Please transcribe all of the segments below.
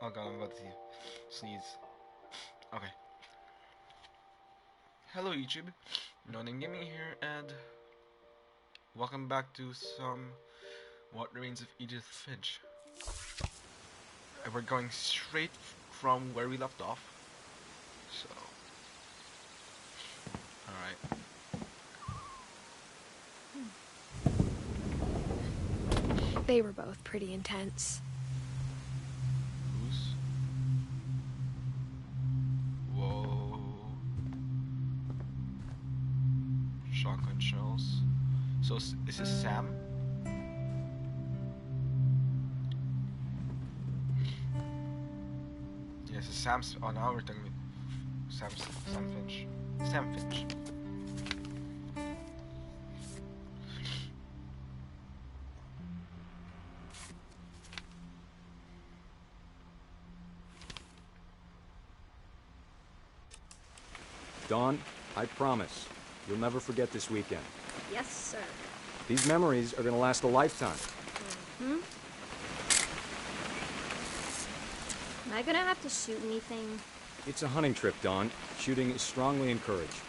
Oh god, I'm about to sneeze. Okay. Hello YouTube, No Name Gaming here, and welcome back to some What Remains of Edith Finch. And we're going straight from where we left off. So, alright. They were both pretty intense. Who's? Whoa. Shotgun shells. So, this is Sam? Yes, it's Sam's. Oh, now we're talking with Sam Finch. Sam Finch. Dawn, I promise, you'll never forget this weekend. Yes, sir. These memories are gonna last a lifetime. Am I gonna have to shoot anything? It's a hunting trip, Dawn. Shooting is strongly encouraged.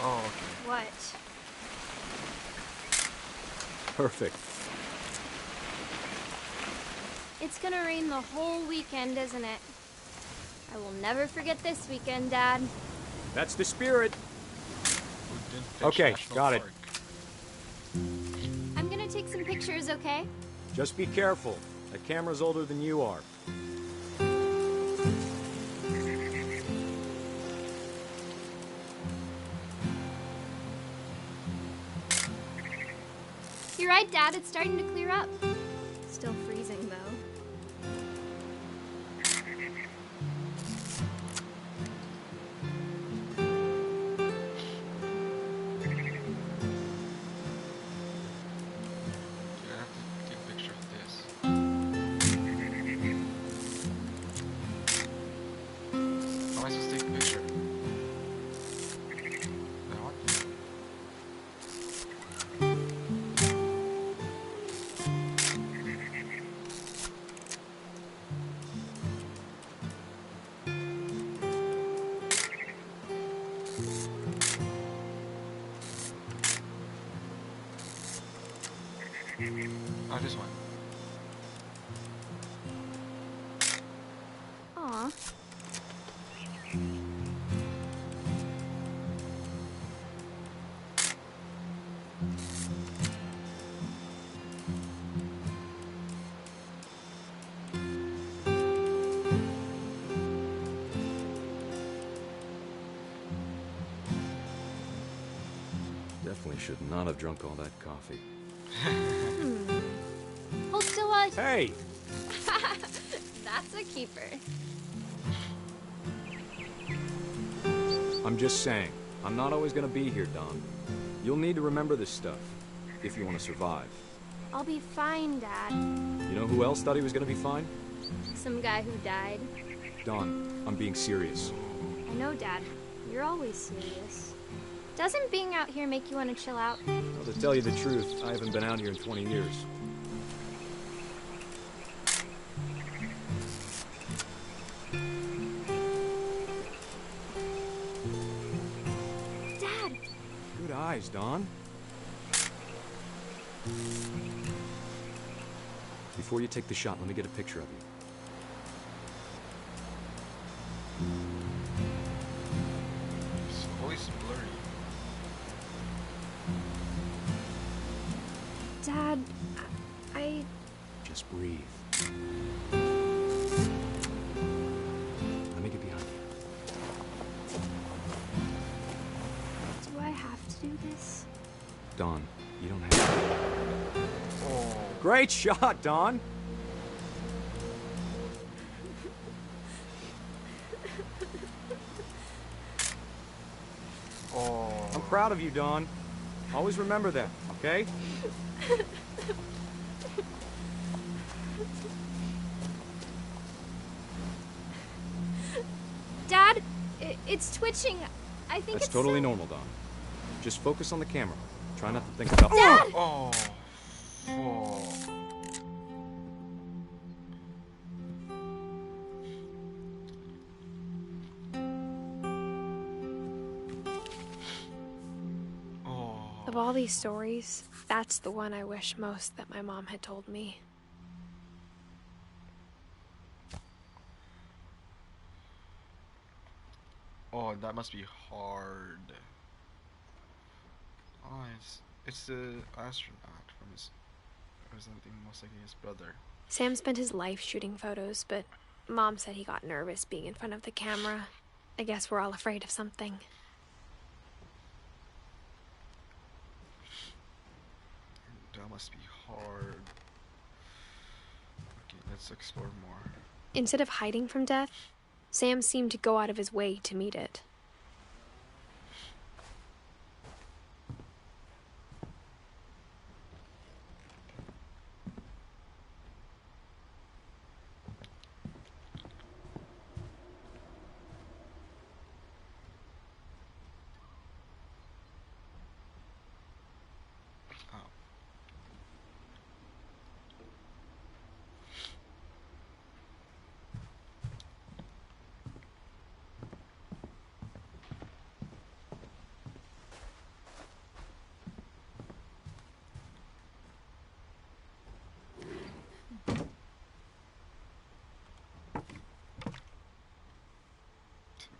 Oh, okay. What? Perfect. It's gonna rain the whole weekend, isn't it? I will never forget this weekend, Dad. That's the spirit. Finch Okay, National got it. Park. I'm gonna take some pictures, okay? Just be careful. That camera's older than you are. You're right, Dad. It's starting to clear up. Still freezing, though. Okay, I have to take a picture of this. How am I supposed to take a picture? Now what? Oh, this one. Aw. Definitely should not have drunk all that coffee. Hold still while I... Hey! That's a keeper. I'm just saying, I'm not always gonna be here, Dawn. You'll need to remember this stuff, if you want to survive. I'll be fine, Dad. You know who else thought he was gonna be fine? Some guy who died. Dawn, I'm being serious. I know, Dad. You're always serious. Doesn't being out here make you want to chill out? Well, to tell you the truth, I haven't been out here in 20 years. Dad! Good eyes, Dawn. Before you take the shot, let me get a picture of you. His voice blurry. Dad, I... Just breathe. Let me get behind you. Do I have to do this? Dawn, you don't have to. Oh. Great shot, Dawn! Oh. I'm proud of you, Dawn. Always remember that, okay? Dad, it's twitching. I think That's it's totally so... normal, Dawn. Just focus on the camera. Try not to think about... Dad! Oh. Oh. Of all these stories, that's the one I wish most that my mom had told me. Oh, that must be hard. Oh, it's the astronaut from his representing most likely his brother. Sam spent his life shooting photos, but Mom said he got nervous being in front of the camera. I guess we're all afraid of something. That must be hard. Okay, let's explore more. Instead of hiding from death, Sam seemed to go out of his way to meet it. Oh.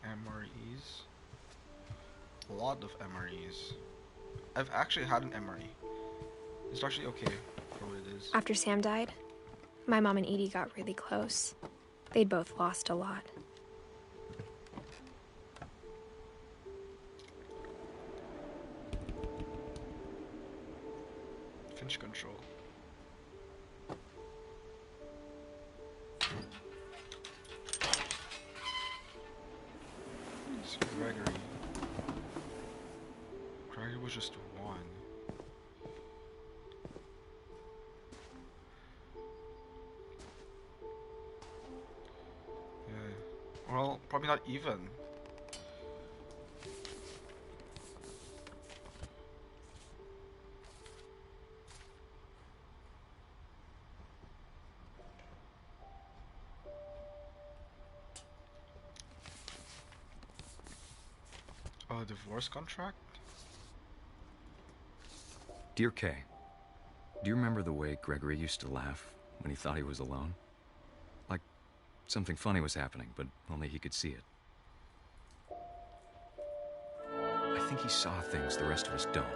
MREs. A lot of MREs. I've actually had an MRE. It's actually okay for what it is. After Sam died, my mom and Edie got really close. They'd both lost a lot. Finch control. It's Gregory. Gregory was just one. Yeah. Well, probably not even. Oh, divorce contract? Dear Kay, do you remember the way Gregory used to laugh when he thought he was alone? Like something funny was happening, but only he could see it. I think he saw things the rest of us don't.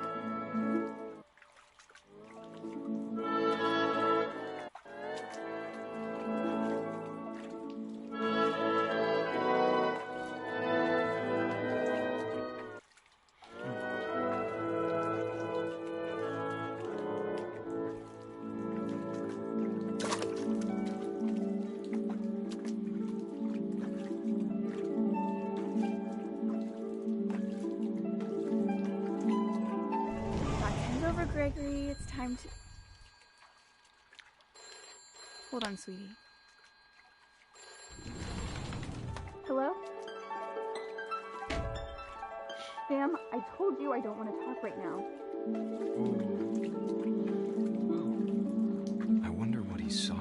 Over, Gregory. It's time to... Hold on, sweetie. Hello? Sam, I told you I don't want to talk right now. I wonder what he saw.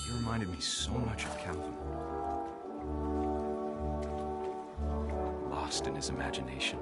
You reminded me so much of Calvin. Lost in his imagination.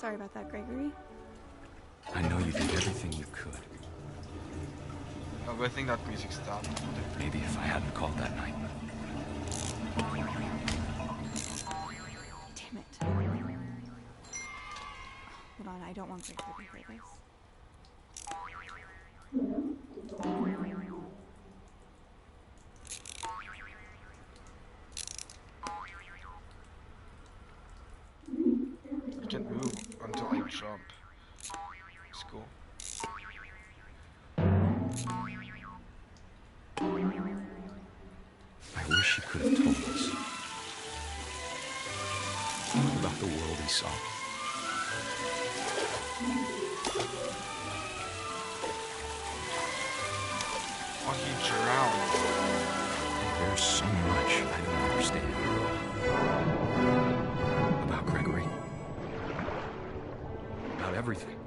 Sorry about that, Gregory. I know you did everything you could. Oh, but I think that music stopped. Maybe if I hadn't called that night. Damn it. Hold on, I don't want Gregory to hear this. I can't move until I jump. It's cool. I wish he could have told us about the world he saw. Oh, he drowned. There's so much I don't understand about Gregory. About everything.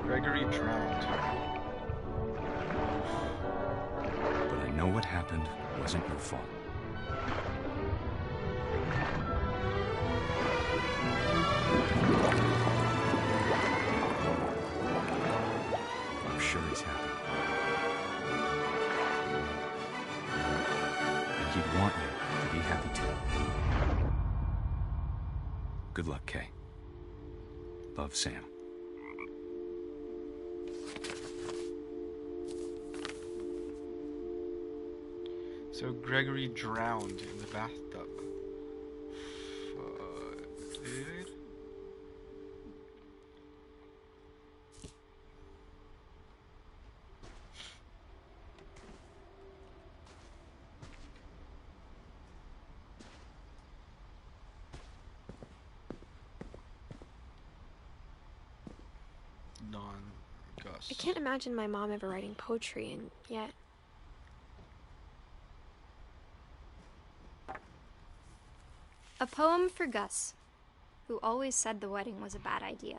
Gregory drowned. But I know what happened wasn't your fault. I'm sure he's happy. And he'd want you to be happy too. Good luck, Kay. Love, Sam. So Gregory drowned in the bathtub. Fuck, dude. Non-Gus. I can't imagine my mom ever writing poetry, and yet... A poem for Gus, who always said the wedding was a bad idea.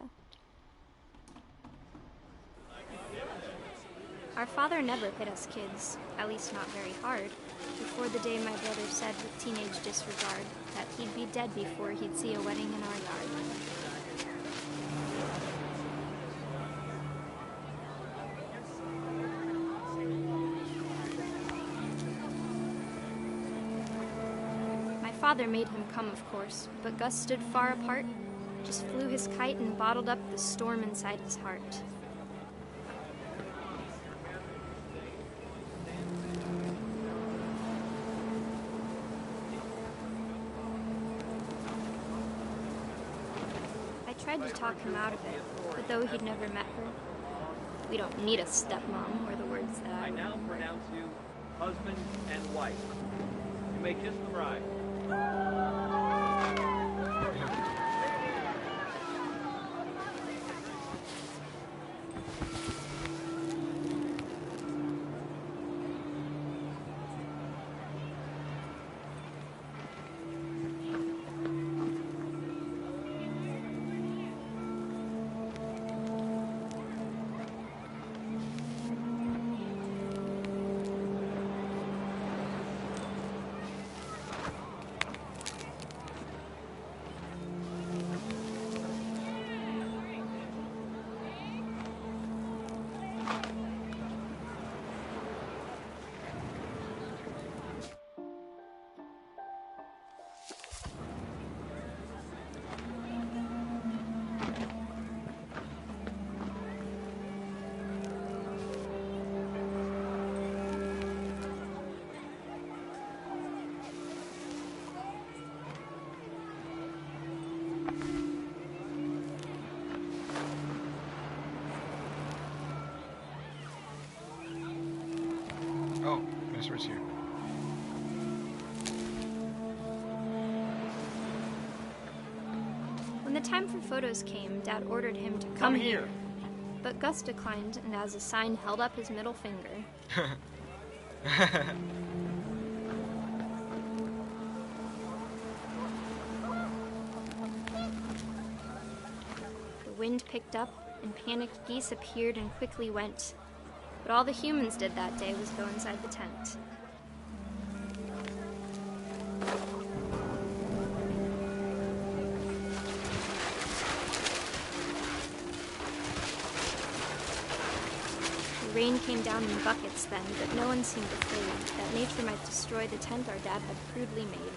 Our father never hit us kids, at least not very hard, before the day my brother said with teenage disregard that he'd be dead before he'd see a wedding in our yard. Father made him come, of course, but Gus stood far apart, just flew his kite and bottled up the storm inside his heart. I tried to talk him out of it, but though he'd never met her, we don't need a stepmom, were the words that I now pronounce you husband and wife. You may kiss the bride. Oh, Minister's here. When the time for photos came, Dad ordered him to come here. But Gus declined, and as a sign held up his middle finger. The wind picked up, and panicked geese appeared and quickly went. But all the humans did that day was go inside the tent. Rain came down in buckets then, but no one seemed afraid that nature might destroy the tent our dad had crudely made.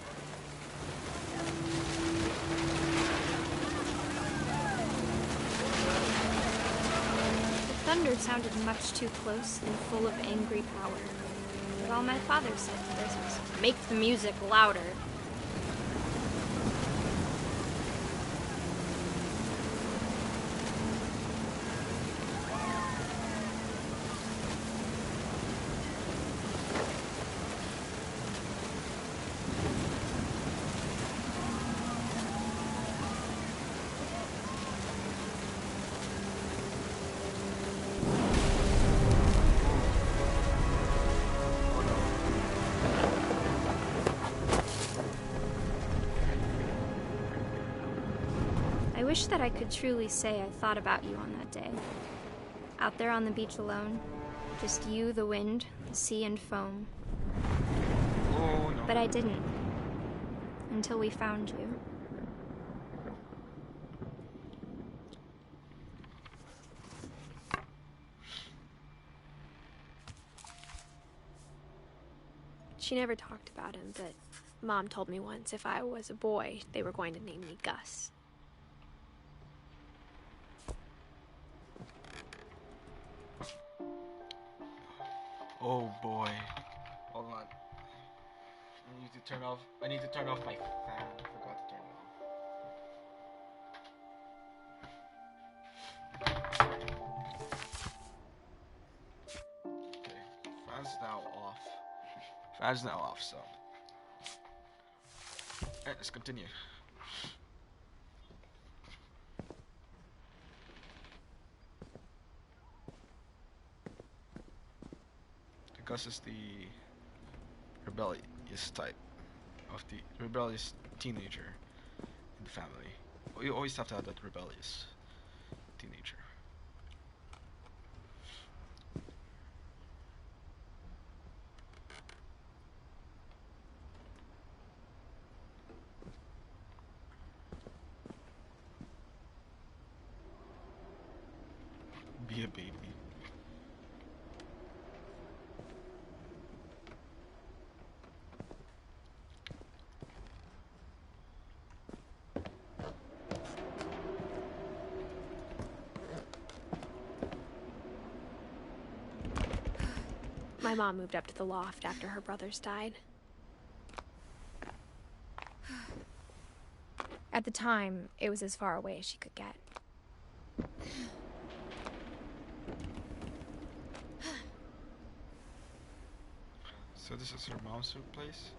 The thunder sounded much too close and full of angry power. But all my father said to this was, "Make the music louder." I wish that I could truly say I thought about you on that day. Out there on the beach alone, just you, the wind, the sea, and foam. Oh no. But I didn't. Until we found you. She never talked about him, but Mom told me once if I was a boy, they were going to name me Gus. Oh boy. Hold on. I need to turn off my fan. I forgot to turn it off. Okay. Fan's now off. Fan's now off, so. Alright, let's continue. Gus is the rebellious type of the rebellious teenager in the family. You always have to have that rebellious teenager. Be a baby. My mom moved up to the loft after her brothers died. At the time, it was as far away as she could get. So this is her mom's place?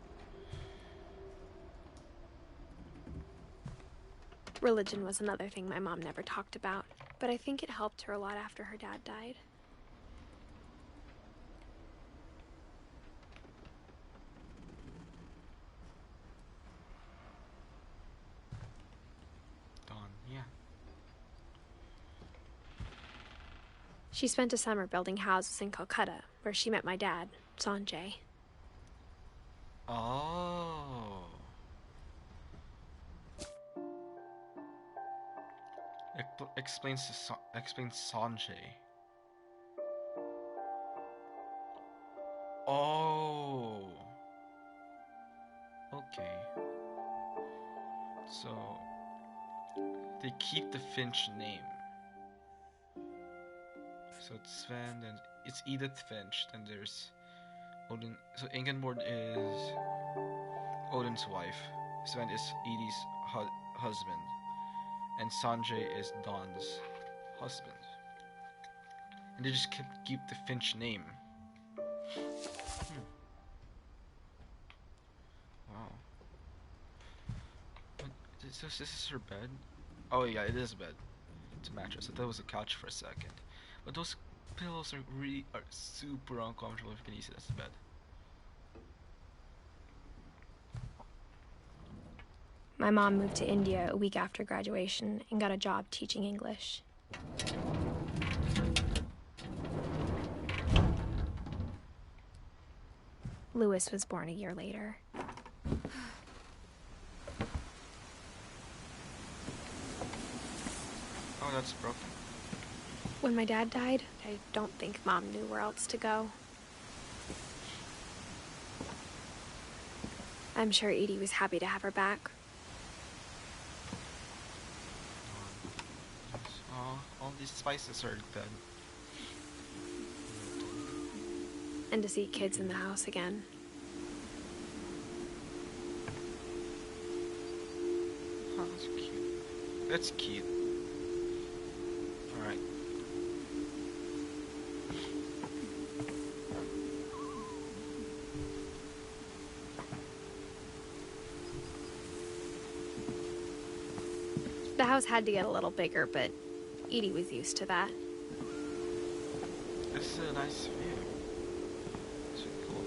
Religion was another thing my mom never talked about, but I think it helped her a lot after her dad died. Yeah. She spent a summer building houses in Calcutta, where she met my dad, Sanjay. Oh. Explains Sanjay. Oh. Okay. So they keep the Finch name. So it's Sven, then it's Edith Finch, then there's Odin. So Ingeborg is Odin's wife. Sven is Edie's husband. And Sanjay is Don's husband. And they just keep the Finch name. Wow. But this is her bed? Oh yeah, it is a bed. It's a mattress. I thought it was a couch for a second. But those pillows are super uncomfortable if you can use it as a bed. My mom moved to India a week after graduation and got a job teaching English. Louis was born a year later. Oh, that's broken. When my dad died, I don't think Mom knew where else to go. I'm sure Edie was happy to have her back. All these spices are dead. And to see kids in the house again. Oh, that's cute. That's cute. Alright. The house had to get a little bigger, but Edie was used to that. This is a nice view. It's really cool.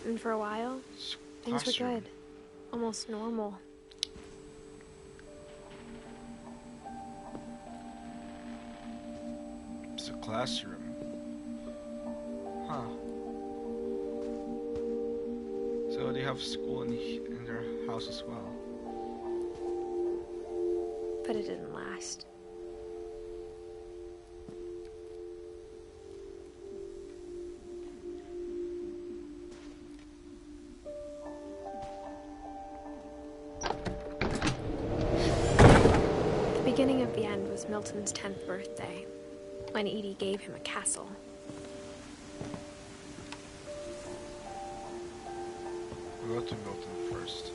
And for a while, things were Classroom. good. Almost normal. It's a classroom. Huh. So they have school in their house as well. But it didn't last. The beginning of the end was Milton's 10th birthday, when Edie gave him a castle. We'll go to Milton first.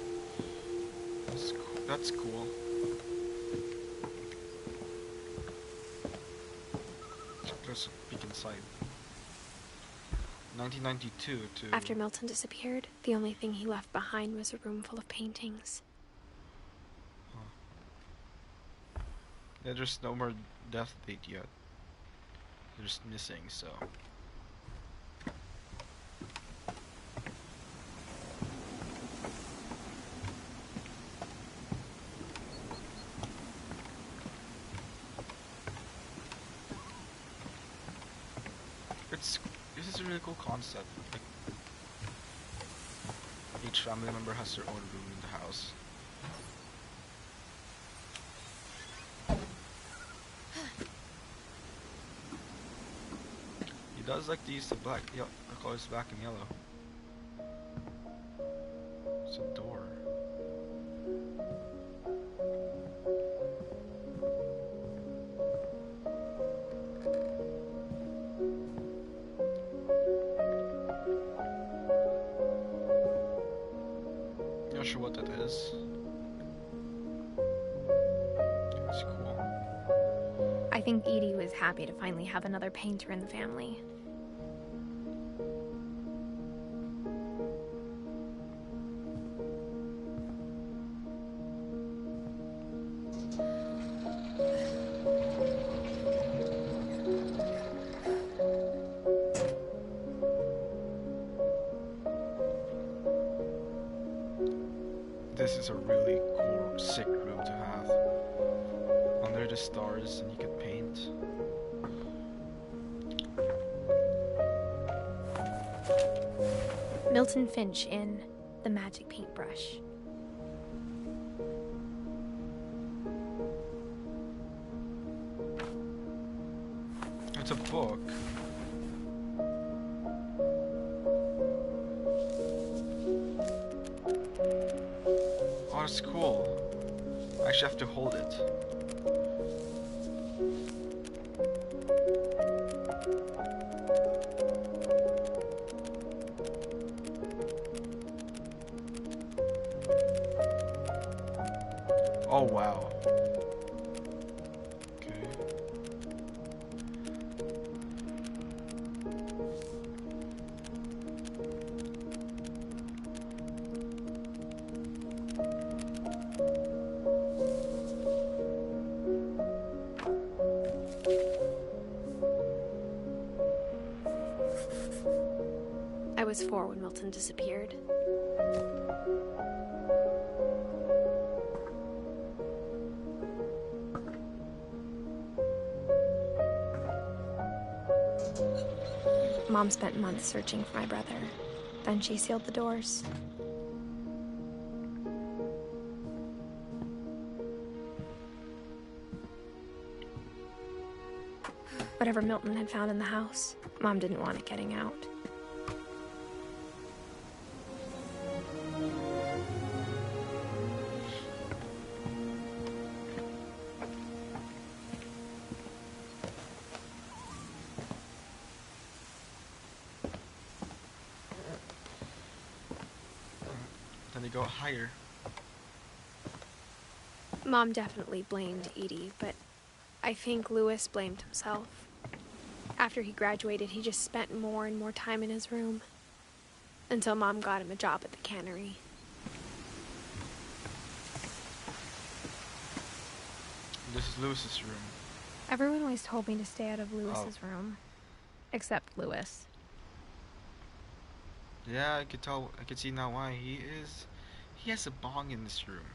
That's cool. Let's peek inside. 1992 to... After Milton disappeared, the only thing he left behind was a room full of paintings. Yeah, there's no more death date yet. They're just missing, so... This is a really cool concept. Like, each family member has their own room in the house. He does like to use the colors black and yellow. It's a door. Not sure what that is. It's cool. I think Edie was happy to finally have another painter in the family. This is a really cool, sick room to have. Under the stars, and you can paint. Milton Finch in The Magic Paintbrush. It's a book. Oh, that's cool. I actually have to hold it. Oh, wow. Okay. I was 4 when Milton disappeared. Mom spent months searching for my brother. Then she sealed the doors. Whatever Milton had found in the house, Mom didn't want it getting out. Then they go higher. Mom definitely blamed Edie, but I think Lewis blamed himself. After he graduated, he just spent more and more time in his room. Until Mom got him a job at the cannery. This is Lewis's room. Everyone always told me to stay out of Lewis's room. Except Lewis. Yeah, I could tell. I could see now why he has a bong in this room.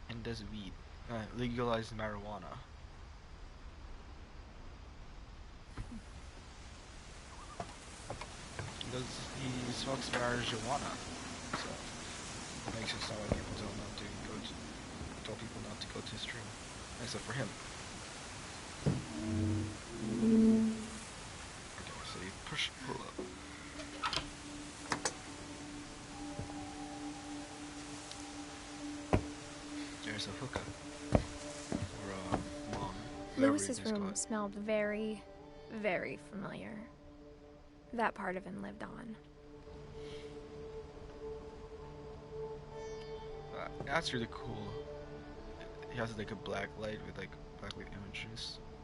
And does weed. Legalized marijuana. He smokes marijuana. So it makes sense why people tell people not to go to his room. Except for him. Okay, so you pull up. There's a hookah. Or a mom. Lewis's room smelled very, very familiar. That part of him lived on. That's really cool. He has like a black light with like blacklight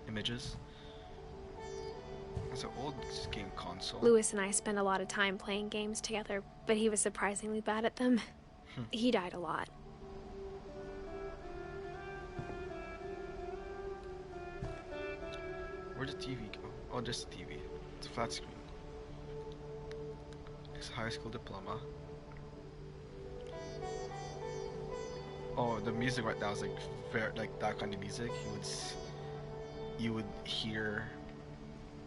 images. It's an old game console. Lewis and I spent a lot of time playing games together, but he was surprisingly bad at them. He died a lot. Where'd the TV go? Oh, just the TV. It's a flat screen. His high school diploma. Oh, the music right now is like like that kind of music. You would hear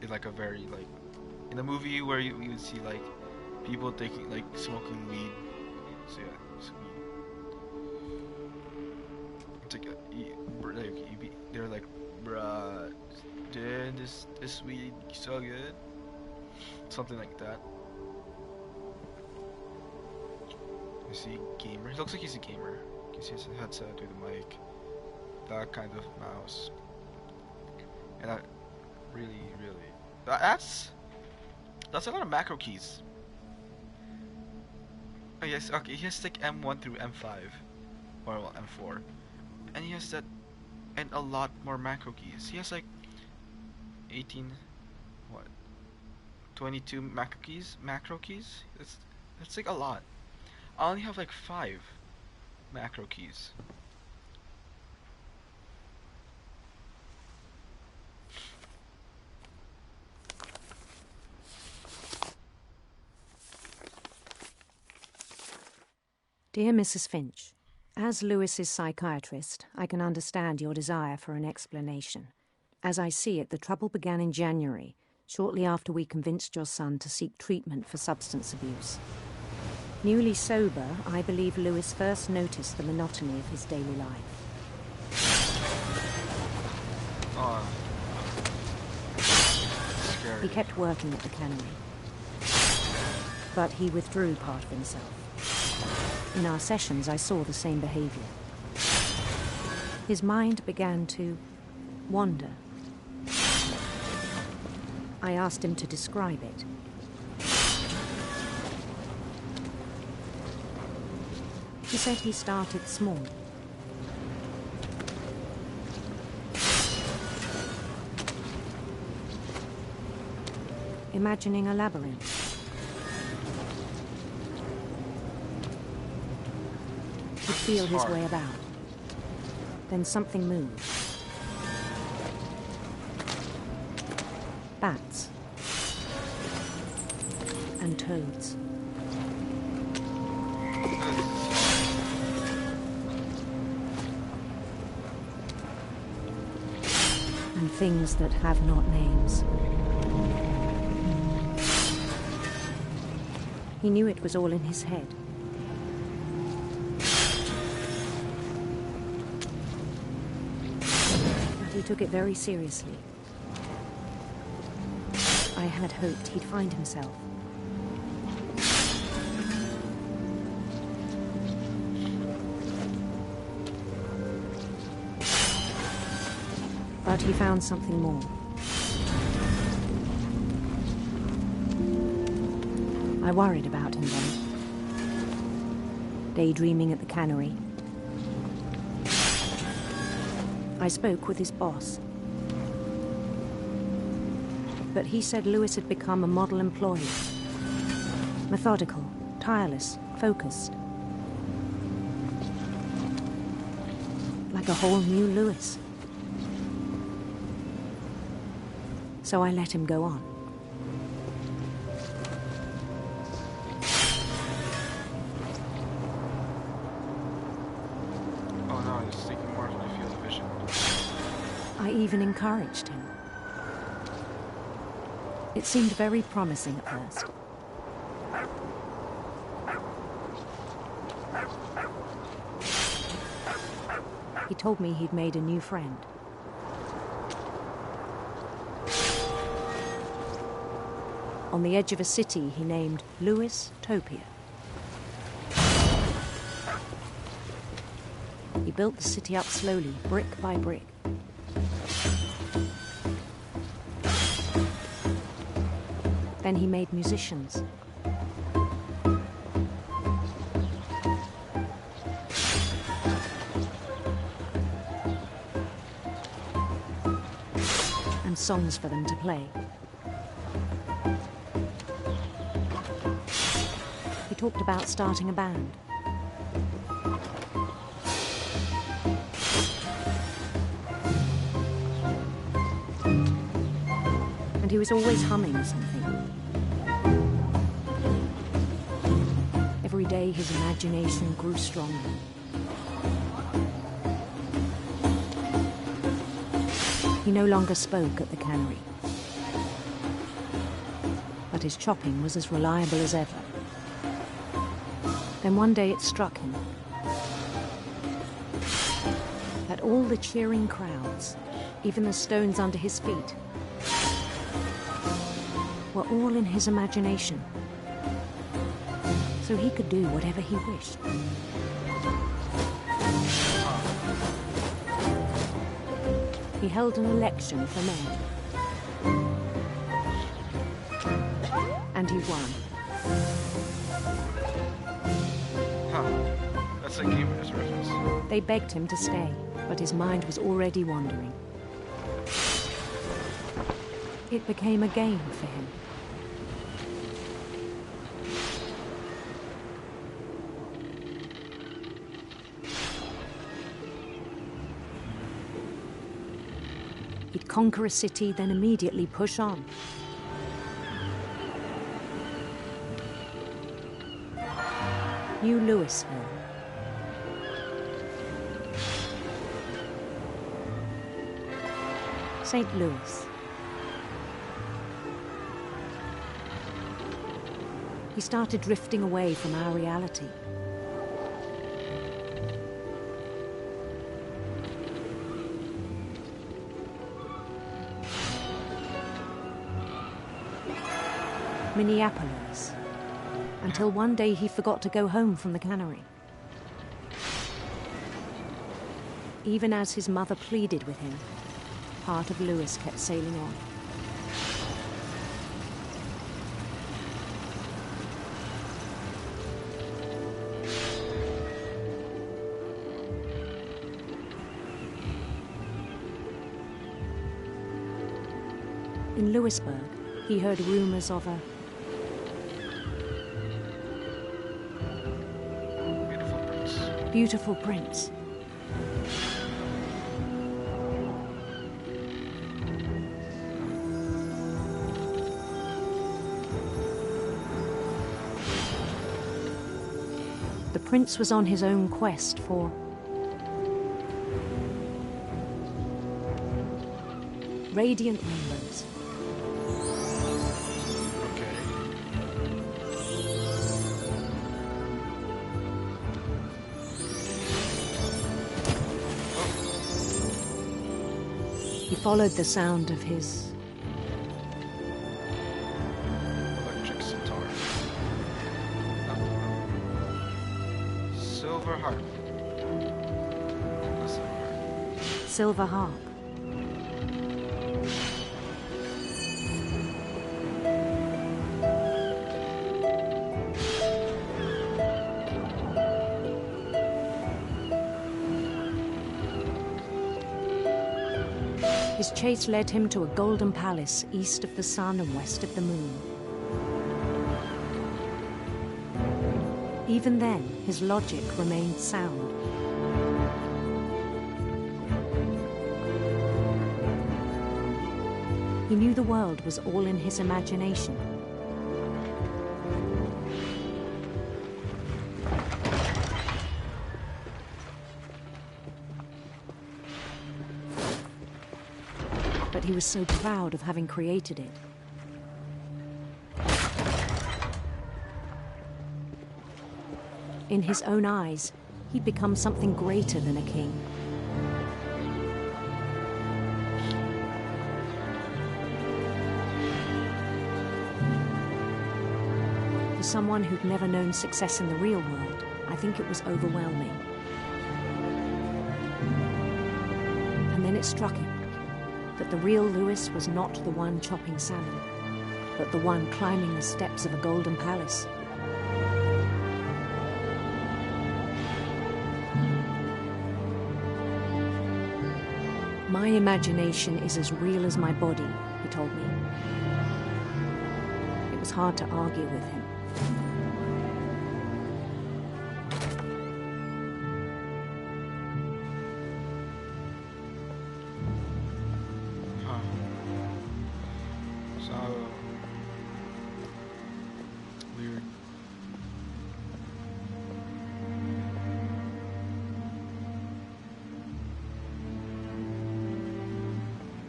it like a very like in a movie where you would see like people taking like smoking weed. So yeah, it's weed. It's like they're like, bruh, dude, this weed so good. Something like that. You see, gamer. He looks like he's a gamer. You see his headset with the mic, that kind of mouse, and that really, that's a lot of macro keys. Oh yes, okay. He has like M1 through M5, or well, M4, and he has that, and a lot more macro keys. He has like 22 macro keys. That's like a lot. I only have like 5 macro keys. Dear Mrs. Finch, as Lewis's psychiatrist, I can understand your desire for an explanation. As I see it, the trouble began in January, shortly after we convinced your son to seek treatment for substance abuse. Newly sober, I believe Lewis first noticed the monotony of his daily life. Oh, scary. He kept working at the cannery, but he withdrew part of himself. In our sessions, I saw the same behavior. His mind began to wander. I asked him to describe it. He said he started small. Imagining a labyrinth. He'd feel his way about. Then something moved. Bats. And toads. And things that have not names. He knew it was all in his head. But He took it very seriously. I had hoped he'd find himself. But he found something more. I worried about him then. Daydreaming at the cannery. I spoke with his boss. But he said Lewis had become a model employee. Methodical, tireless, focused. Like a whole new Lewis. So I let him go on. Oh no, he's taking more of my field of vision. I even encouraged him. It seemed very promising at first. He told me he'd made a new friend. On the edge of a city he named Lewis Topia. He built the city up slowly, brick by brick. Then he made musicians. And songs for them to play. He talked about starting a band. And he was always humming something. Every day his imagination grew stronger. He no longer spoke at the cannery. But his chopping was as reliable as ever. Then one day it struck him that all the cheering crowds, even the stones under his feet, were all in his imagination. So he could do whatever he wished. He held an election for mayor. And he won. That's a Game Boy reference. They begged him to stay, but his mind was already wandering. It became a game for him. He'd conquer a city, then immediately push on. New Louisville. St. Louis. He started drifting away from our reality. Minneapolis, until one day he forgot to go home from the cannery. Even as his mother pleaded with him, part of Lewis kept sailing on. In Lewisburg, he heard rumors of a beautiful prince. The prince was on his own quest for radiant rainbows. He followed the sound of his electric sitar. Silver harp. A silver harp. silver harp. His chase led him to a golden palace east of the sun and west of the moon. Even then, his logic remained sound. He knew the world was all in his imagination. But he was so proud of having created it. In his own eyes, he'd become something greater than a king. For someone who'd never known success in the real world, I think it was overwhelming. And then it struck him that the real Lewis was not the one chopping salmon, but the one climbing the steps of a golden palace. My imagination is as real as my body, he told me. It was hard to argue with him. So weird.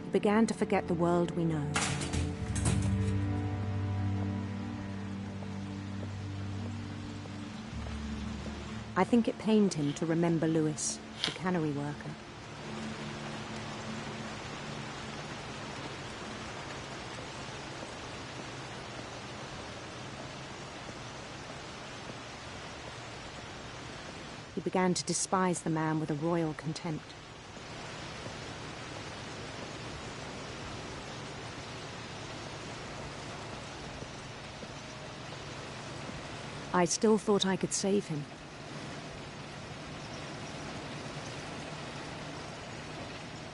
He began to forget the world we know. I think it pained him to remember Lewis, the cannery worker. He began to despise the man with a royal contempt. I still thought I could save him.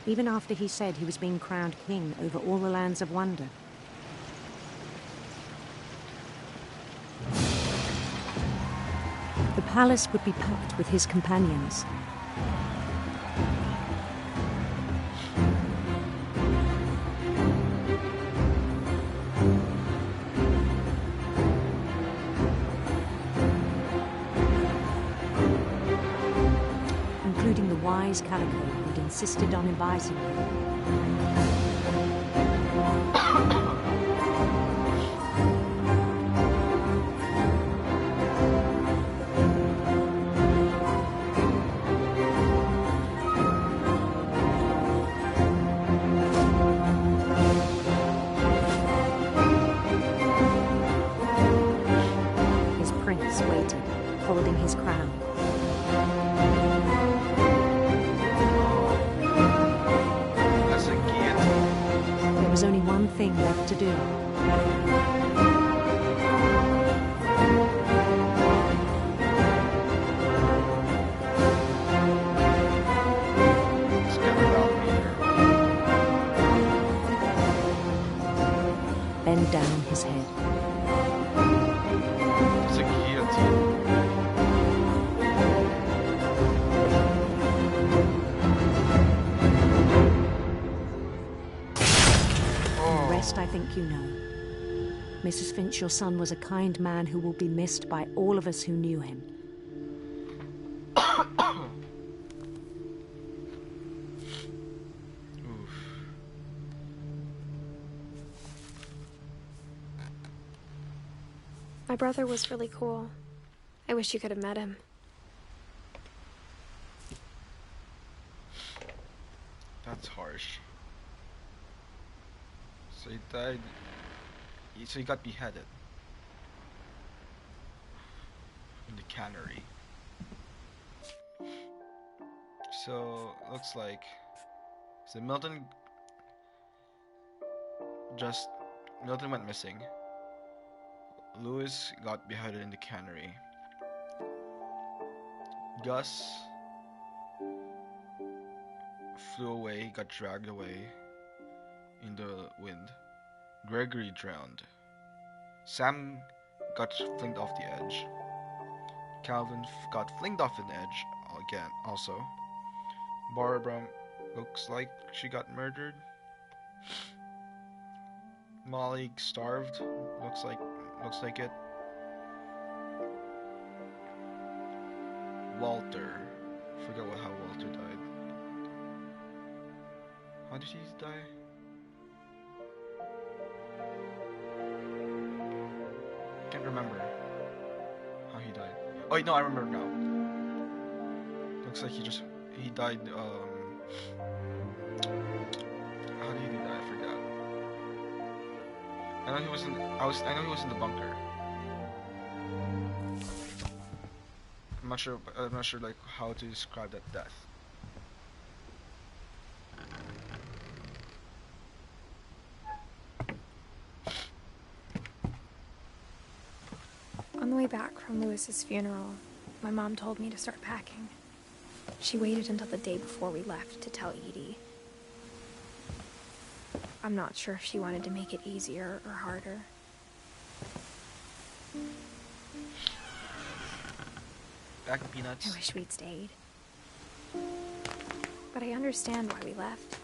Even after he said he was being crowned king over all the lands of wonder. The palace would be packed with his companions. Including the wise Calico who'd insisted on inviting him. His prince waited, holding his crown. That's a guillotine. There was only one thing left to do. It's got about me here. Bend down his head. It's a guillotine. The rest I think you know. Mrs. Finch, your son was a kind man who will be missed by all of us who knew him. Oof. My brother was really cool. I wish you could have met him. That's harsh. So he died. So he got beheaded in the cannery. So looks like so Milton went missing. Lewis got beheaded in the cannery. Gus flew away, got dragged away in the wind. Gregory drowned. Sam got flinged off the edge. Calvin got flinged off an edge again also. Barbara looks like she got murdered. Molly starved. Looks like it. Walter. Forgot how Walter died. How did he die? Can't remember how he died. Oh wait, no, I remember now. Looks like he died. How did he die? I forgot. I know he was in. I know he was in the bunker. I'm not sure like how to describe that death. On the way back from Lewis's funeral, my mom told me to start packing. She waited until the day before we left to tell Edie. I'm not sure if she wanted to make it easier or harder. Back peanuts. I wish we'd stayed. But I understand why we left.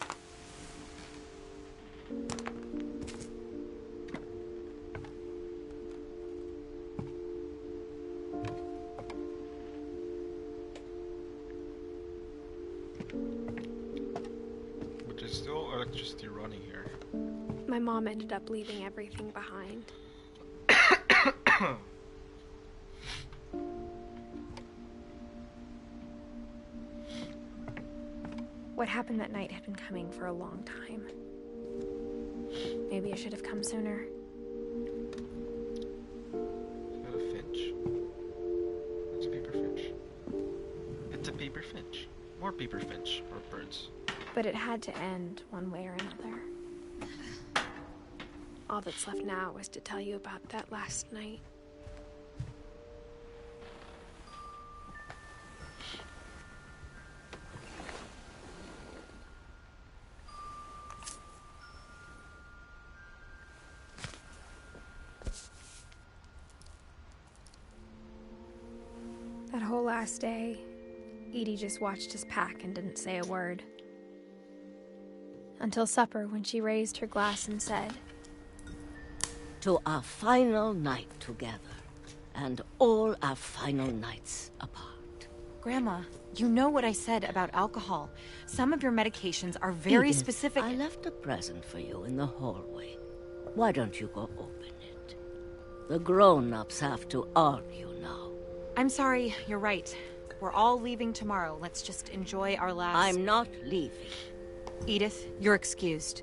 But there's still electricity running here. My mom ended up leaving everything behind. What happened that night had been coming for a long time. Maybe I should have come sooner. Is that a finch? That's a paper finch. It's a paper finch. More paper finch or birds. But it had to end one way or another. All that's left now is to tell you about that last night. That whole last day, Edie just watched us pack and didn't say a word. Until supper, when she raised her glass and said, "To our final night together, and all our final nights apart." Grandma, you know what I said about alcohol. Some of your medications are very Edith, specific. I left a present for you in the hallway. Why don't you go open it? The grown-ups have to argue now. I'm sorry, you're right. We're all leaving tomorrow. Let's just enjoy our last... I'm not leaving. Edith, you're excused.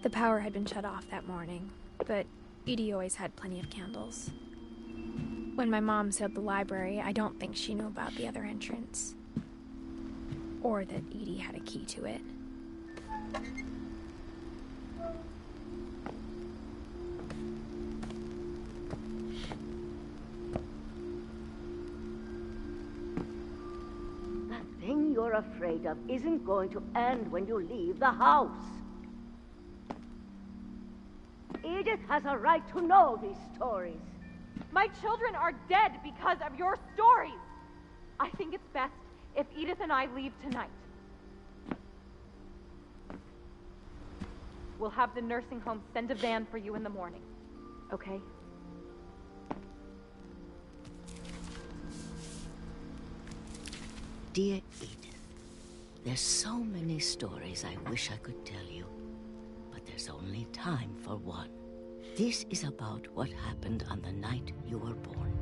The power had been shut off that morning, but Edie always had plenty of candles. When my mom sealed the library, I don't think she knew about the other entrance. Or that Edie had a key to it. That thing you're afraid of isn't going to end when you leave the house. Edith has a right to know these stories. My children are dead because of your stories. I think it's best if Edith and I leave tonight. We'll have the nursing home send a van for you in the morning. Okay? Dear Edith, there's so many stories I wish I could tell you, but there's only time for one. This is about what happened on the night you were born.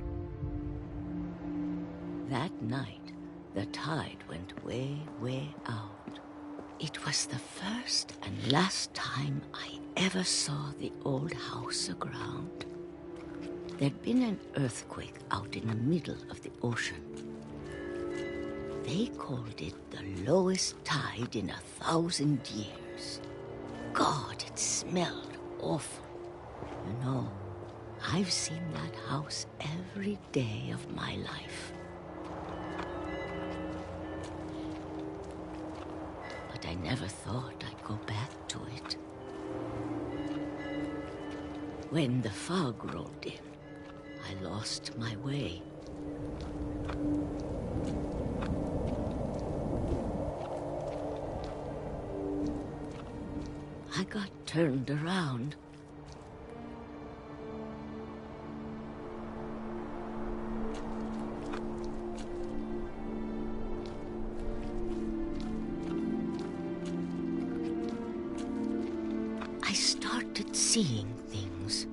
That night, the tide went way, way out. It was the first and last time I ever saw the old house aground. There'd been an earthquake out in the middle of the ocean. They called it the lowest tide in 1,000 years. God, it smelled awful. You know, I've seen that house every day of my life. But I never thought I'd go back to it. When the fog rolled in, I lost my way. I got turned around. I started seeing things.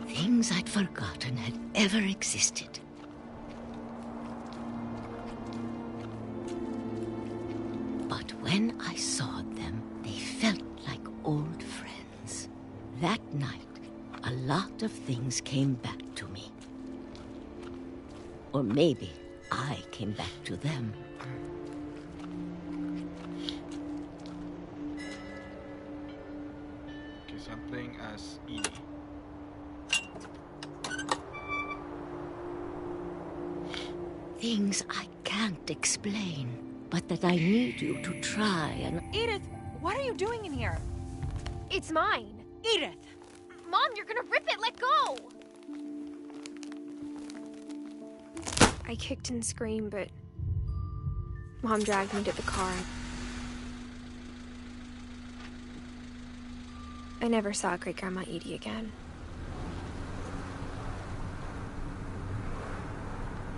Things I'd forgotten had ever existed. But when I saw them, they felt like old friends. That night, a lot of things came back to me. Or maybe I came back to them. Okay, so I'm playing as Edie. Things I can't explain, but that I need you to try and... Edith, what are you doing in here? It's mine. Edith! Mom, you're gonna rip it! Let go! I kicked and screamed, but Mom dragged me to the car. I never saw Great-Grandma Edie again.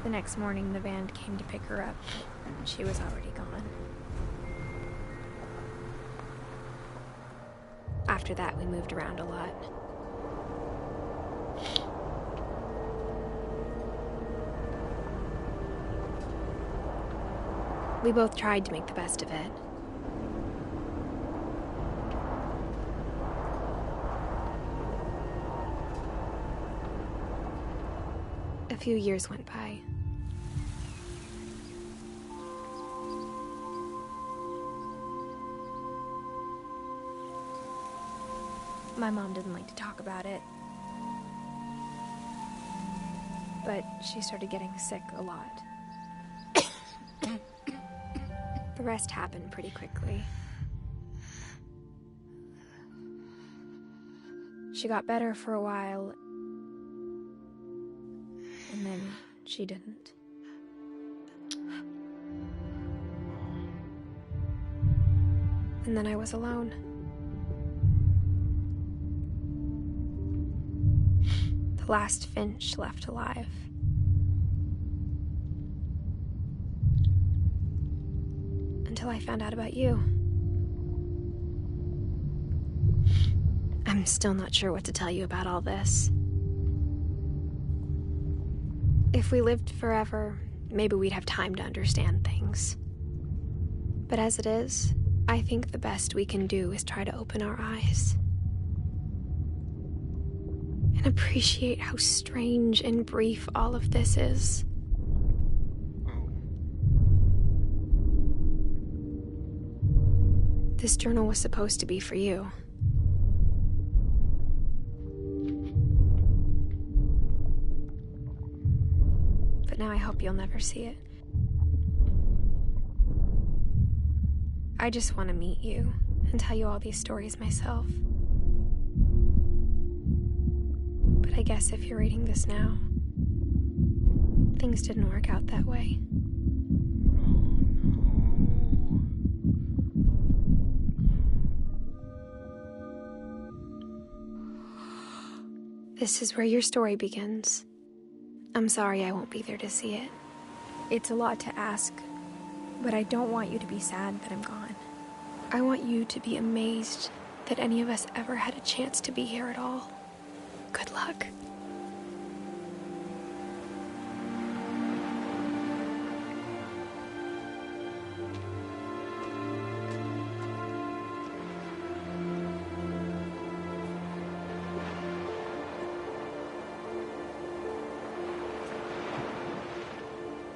The next morning, the van came to pick her up, but she was already gone. After that, we moved around a lot. We both tried to make the best of it. A few years went by. My mom didn't like to talk about it. But she started getting sick a lot. The rest happened pretty quickly. She got better for a while, and then she didn't. And then I was alone. The last Finch left alive. Until I found out about you. I'm still not sure what to tell you about all this. If we lived forever, maybe we'd have time to understand things. But as it is, I think the best we can do is try to open our eyes. And appreciate how strange and brief all of this is. This journal was supposed to be for you. But now I hope you'll never see it. I just want to meet you and tell you all these stories myself. But I guess if you're reading this now, things didn't work out that way. This is where your story begins. I'm sorry I won't be there to see it. It's a lot to ask, but I don't want you to be sad that I'm gone. I want you to be amazed that any of us ever had a chance to be here at all. Good luck.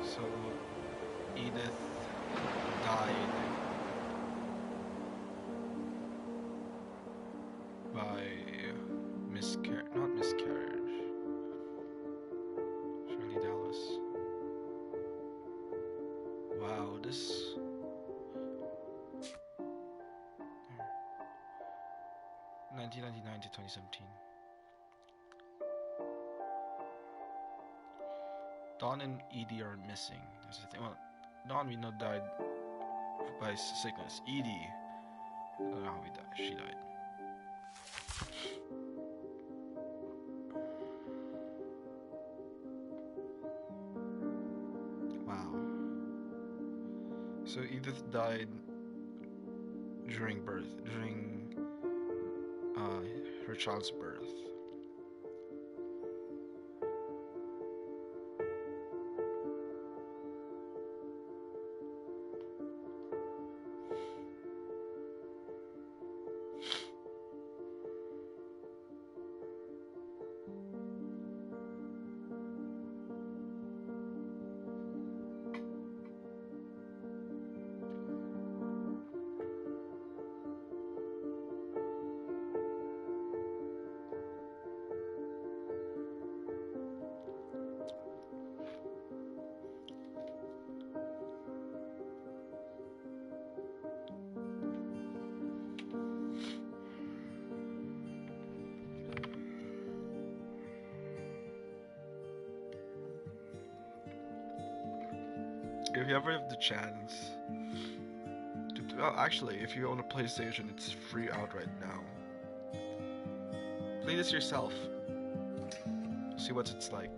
So, Edith died by not miscarriage. Shirley Dallas. Wow, this. 1999 to 2017. Dawn and Edie are missing. That's the thing. Well, Dawn we know died by sickness. Edie, I don't know how he died. She died. Wow. So Edith died during her child's birth. If you ever have the chance well, actually, if you own a PlayStation, it's free out right now. Play this yourself. See what it's like.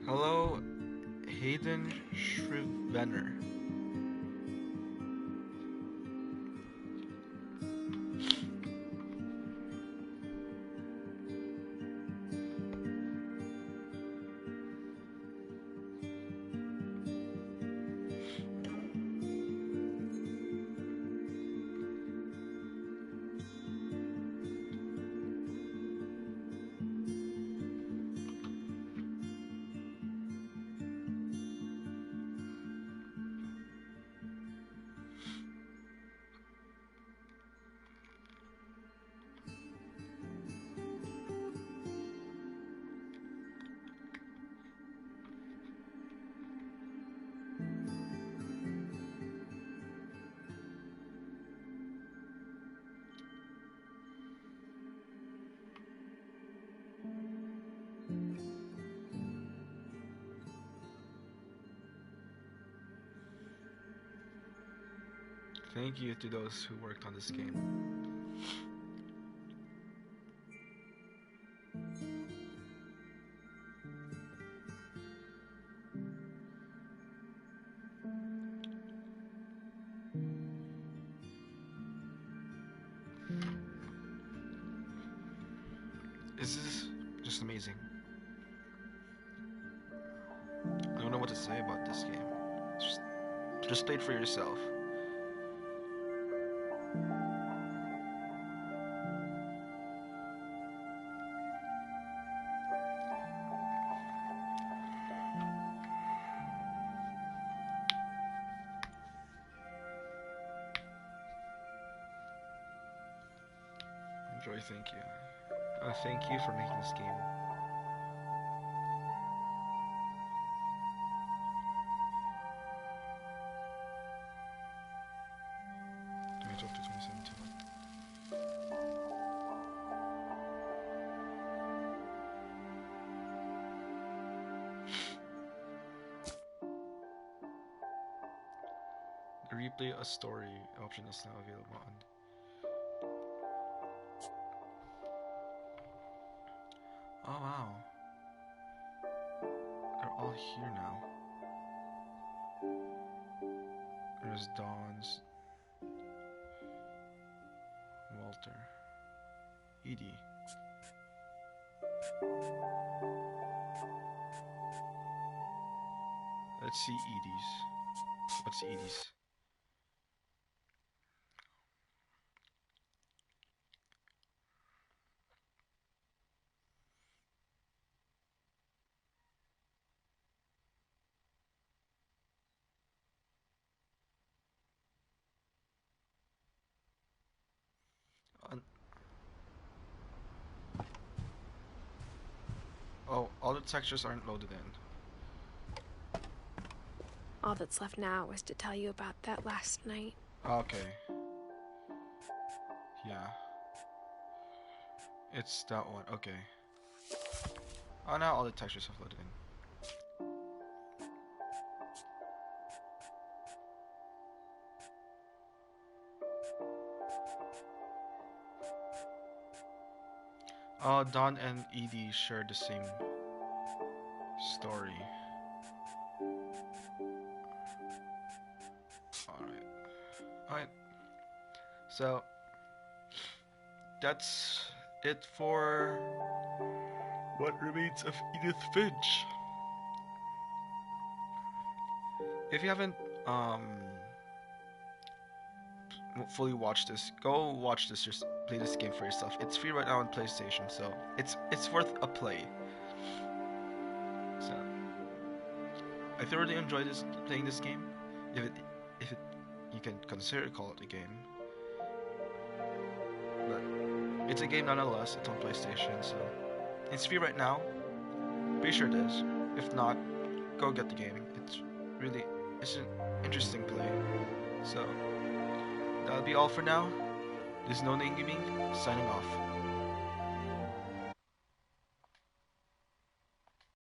Hello, Hayden Shrivener. Thank you to those who worked on this game. This is just amazing. I don't know what to say about this game. Just play it for yourself. Enjoy, thank you. Thank you for making this game. To 2017. replay a story option is now available on. Oh wow. They're all here now. There's Dawn's, Walter, Edie. Let's see Edie's. What's Edie's? Oh, all the textures aren't loaded in. All that's left now is to tell you about that last night. Okay. Yeah. It's that one. Okay. Oh, now all the textures have loaded in. Dawn and Edie share the same story. Alright. So, that's it for What Remains of Edith Finch. If you haven't fully watched this, go watch this, just play this game for yourself. It's free right now on PlayStation, so it's worth a play. So I thoroughly enjoyed playing this game. If it you can consider call it a game, but it's a game nonetheless. It's on PlayStation, so it's free right now. Pretty sure it is. If not, go get the game. It's an interesting play. So that'll be all for now. This is No Name Gaming, signing off.